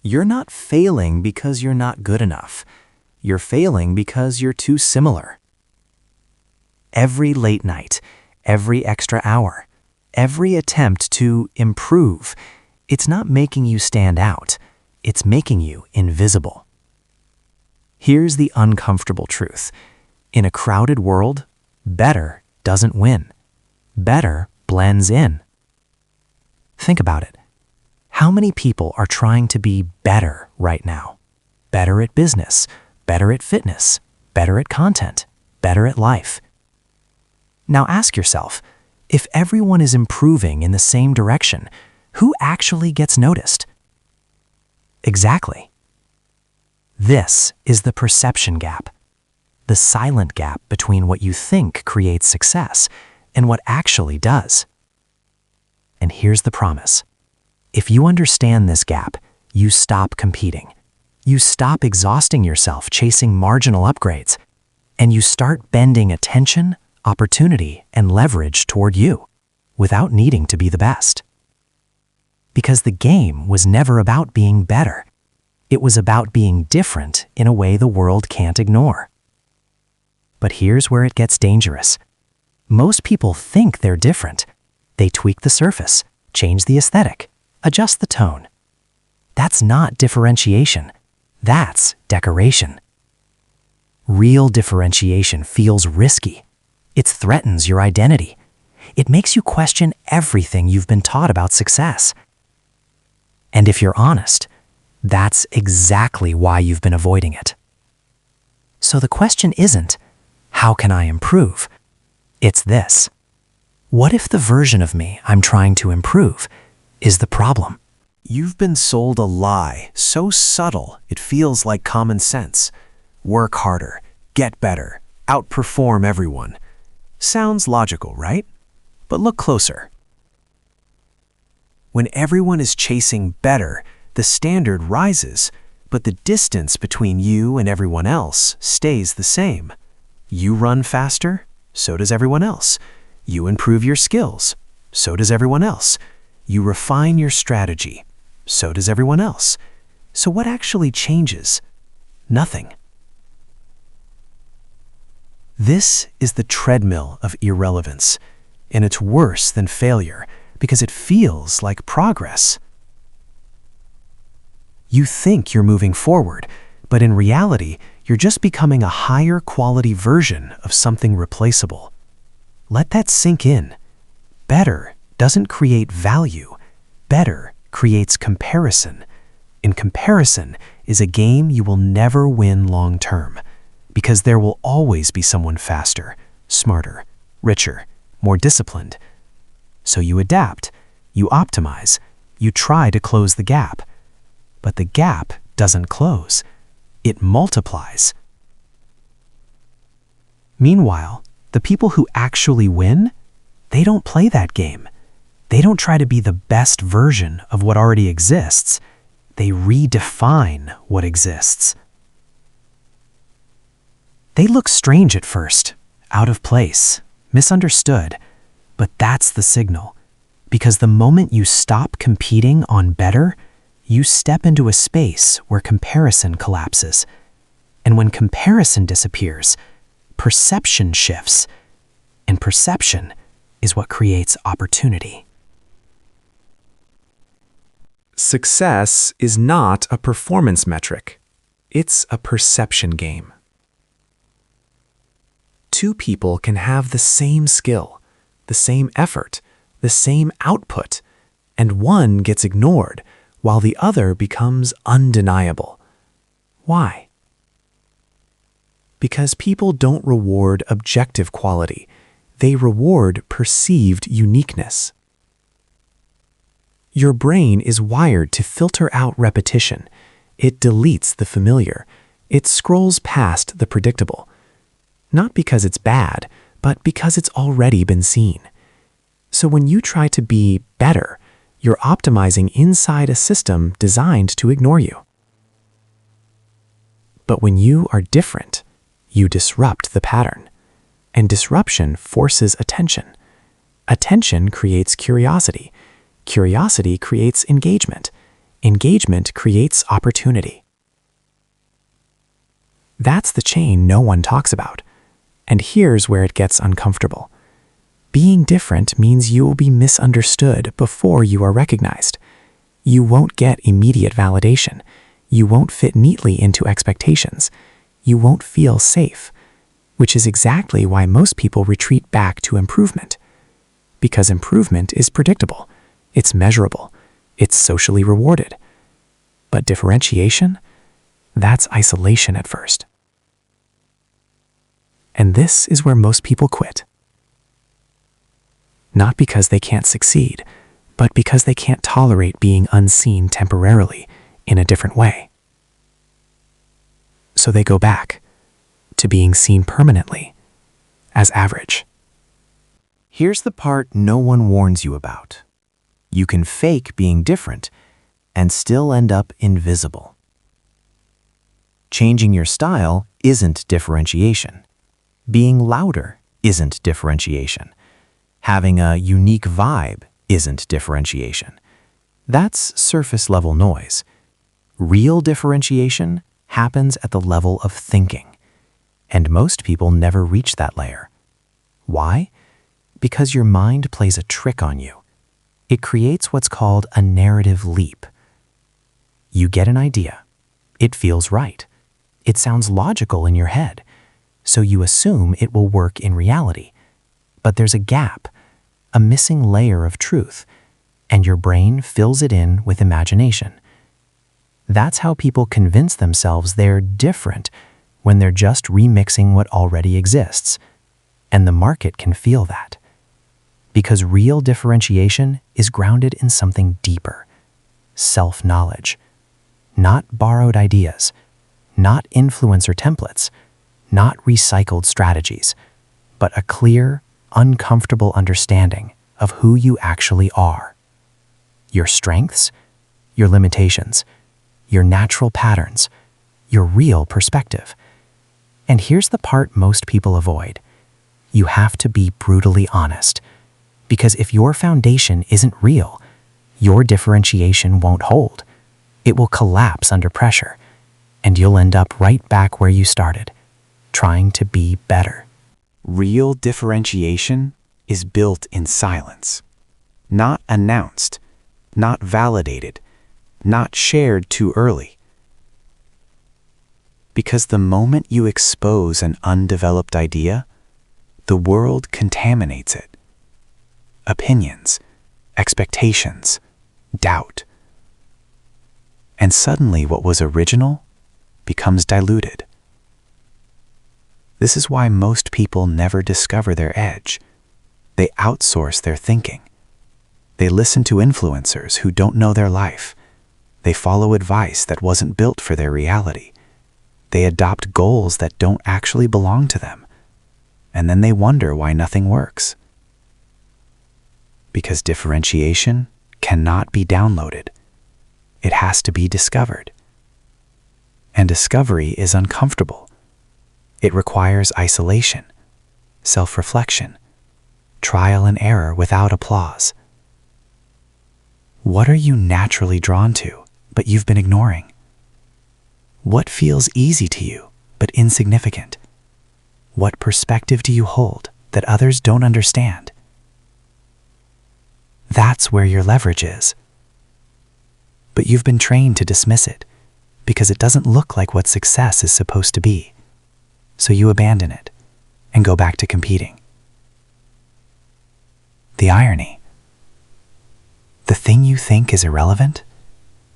You're not failing because you're not good enough. You're failing because you're too similar. Every late night, every extra hour, every attempt to improve, it's not making you stand out. It's making you invisible. Here's the uncomfortable truth. In a crowded world, better doesn't win. Better blends in. Think about it. How many people are trying to be better right now? Better at business, better at fitness, better at content, better at life. Now ask yourself, if everyone is improving in the same direction, who actually gets noticed? Exactly. This is the perception gap, the silent gap between what you think creates success and what actually does. And here's the promise. If you understand this gap, you stop competing. You stop exhausting yourself chasing marginal upgrades, and you start bending attention, opportunity, and leverage toward you without needing to be the best. Because the game was never about being better. It was about being different in a way the world can't ignore. But here's where it gets dangerous. Most people think they're different. They tweak the surface, change the aesthetic, adjust the tone. That's not differentiation. That's decoration. Real differentiation feels risky. It threatens your identity. It makes you question everything you've been taught about success. And if you're honest, that's exactly why you've been avoiding it. So the question isn't, how can I improve? It's this. What if the version of me I'm trying to improve is the problem? You've been sold a lie so subtle it feels like common sense. Work harder, get better, outperform everyone. Sounds logical, right? But look closer. When everyone is chasing better, the standard rises, but the distance between you and everyone else stays the same. You run faster, so does everyone else. You improve your skills, so does everyone else. You refine your strategy, so does everyone else. So what actually changes? Nothing. This is the treadmill of irrelevance, and it's worse than failure because it feels like progress. You think you're moving forward, but in reality, you're just becoming a higher quality version of something replaceable. Let that sink in. Better doesn't create value. Better creates comparison. And comparison is a game you will never win long term, because there will always be someone faster, smarter, richer, more disciplined. So you adapt, you optimize, you try to close the gap. But the gap doesn't close. It multiplies. Meanwhile, the people who actually win, they don't play that game. They don't try to be the best version of what already exists. They redefine what exists. They look strange at first, out of place, misunderstood, but that's the signal. Because the moment you stop competing on better, you step into a space where comparison collapses. And when comparison disappears, perception shifts. And perception is what creates opportunity. Success is not a performance metric. It's a perception game. Two people can have the same skill, the same effort, the same output, and one gets ignored while the other becomes undeniable. Why? Because people don't reward objective quality. They reward perceived uniqueness. Your brain is wired to filter out repetition. It deletes the familiar. It scrolls past the predictable. Not because it's bad, but because it's already been seen. So when you try to be better, you're optimizing inside a system designed to ignore you. But when you are different, you disrupt the pattern. And disruption forces attention. Attention creates curiosity. Curiosity creates engagement. Engagement creates opportunity. That's the chain no one talks about. And here's where it gets uncomfortable. Being different means you will be misunderstood before you are recognized. You won't get immediate validation. You won't fit neatly into expectations. You won't feel safe, which is exactly why most people retreat back to improvement. Because improvement is predictable, it's measurable, it's socially rewarded. But differentiation? That's isolation at first. And this is where most people quit. Not because they can't succeed, but because they can't tolerate being unseen temporarily in a different way. So they go back to being seen permanently as average. Here's the part no one warns you about. You can fake being different and still end up invisible. Changing your style isn't differentiation. Being louder isn't differentiation. Having a unique vibe isn't differentiation. That's surface-level noise. Real differentiation happens at the level of thinking, and most people never reach that layer. Why? Because your mind plays a trick on you. It creates what's called a narrative leap. You get an idea. It feels right. It sounds logical in your head, so you assume it will work in reality. But there's a gap, a missing layer of truth, and your brain fills it in with imagination. That's how people convince themselves they're different when they're just remixing what already exists. And the market can feel that. Because real differentiation is grounded in something deeper, self-knowledge. Not borrowed ideas, not influencer templates, not recycled strategies, but a clear, uncomfortable understanding of who you actually are. Your strengths, your limitations, your natural patterns, your real perspective. And here's the part most people avoid. You have to be brutally honest, because if your foundation isn't real, your differentiation won't hold. It will collapse under pressure, and you'll end up right back where you started, trying to be better. Real differentiation is built in silence, not announced, not validated, not shared too early. Because the moment you expose an undeveloped idea, the world contaminates it. Opinions, expectations, doubt. And suddenly what was original becomes diluted. This is why most people never discover their edge. They outsource their thinking. They listen to influencers who don't know their life. They follow advice that wasn't built for their reality. They adopt goals that don't actually belong to them. And then they wonder why nothing works. Because differentiation cannot be downloaded. It has to be discovered. And discovery is uncomfortable. It requires isolation, self-reflection, trial and error without applause. What are you naturally drawn to, but you've been ignoring? What feels easy to you, but insignificant? What perspective do you hold that others don't understand? That's where your leverage is. But you've been trained to dismiss it because it doesn't look like what success is supposed to be. So you abandon it and go back to competing. The irony. The thing you think is irrelevant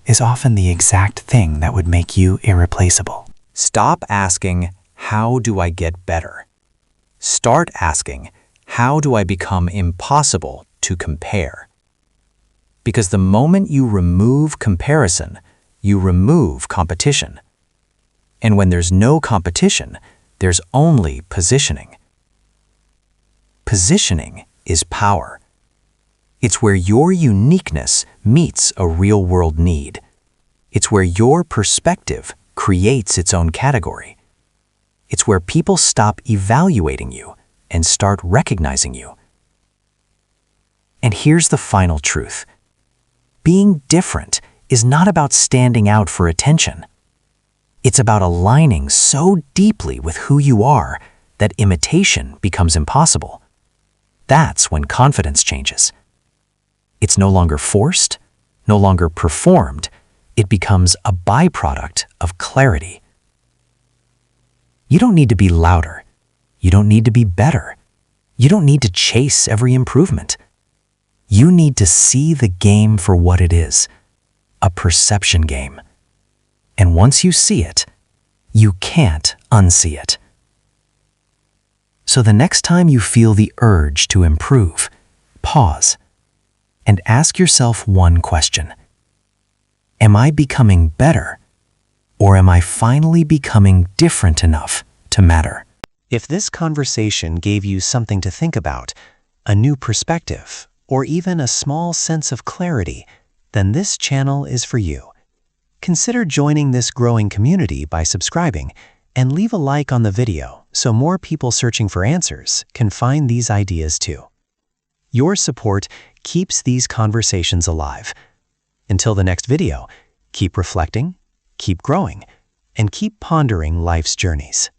is often the exact thing that would make you irreplaceable. Stop asking, how do I get better? Start asking, how do I become impossible to compare? Because the moment you remove comparison, you remove competition. And when there's no competition, there's only positioning. Positioning is power. It's where your uniqueness meets a real-world need. It's where your perspective creates its own category. It's where people stop evaluating you and start recognizing you. And here's the final truth. Being different is not about standing out for attention. It's about aligning so deeply with who you are that imitation becomes impossible. That's when confidence changes. It's no longer forced, no longer performed. It becomes a byproduct of clarity. You don't need to be louder. You don't need to be better. You don't need to chase every improvement. You need to see the game for what it is, a perception game. And once you see it, you can't unsee it. So the next time you feel the urge to improve, pause and ask yourself one question. Am I becoming better, or am I finally becoming different enough to matter? If this conversation gave you something to think about, a new perspective, or even a small sense of clarity, then this channel is for you. Consider joining this growing community by subscribing and leave a like on the video so more people searching for answers can find these ideas too. Your support keeps these conversations alive. Until the next video, keep reflecting, keep growing, and keep pondering life's journeys.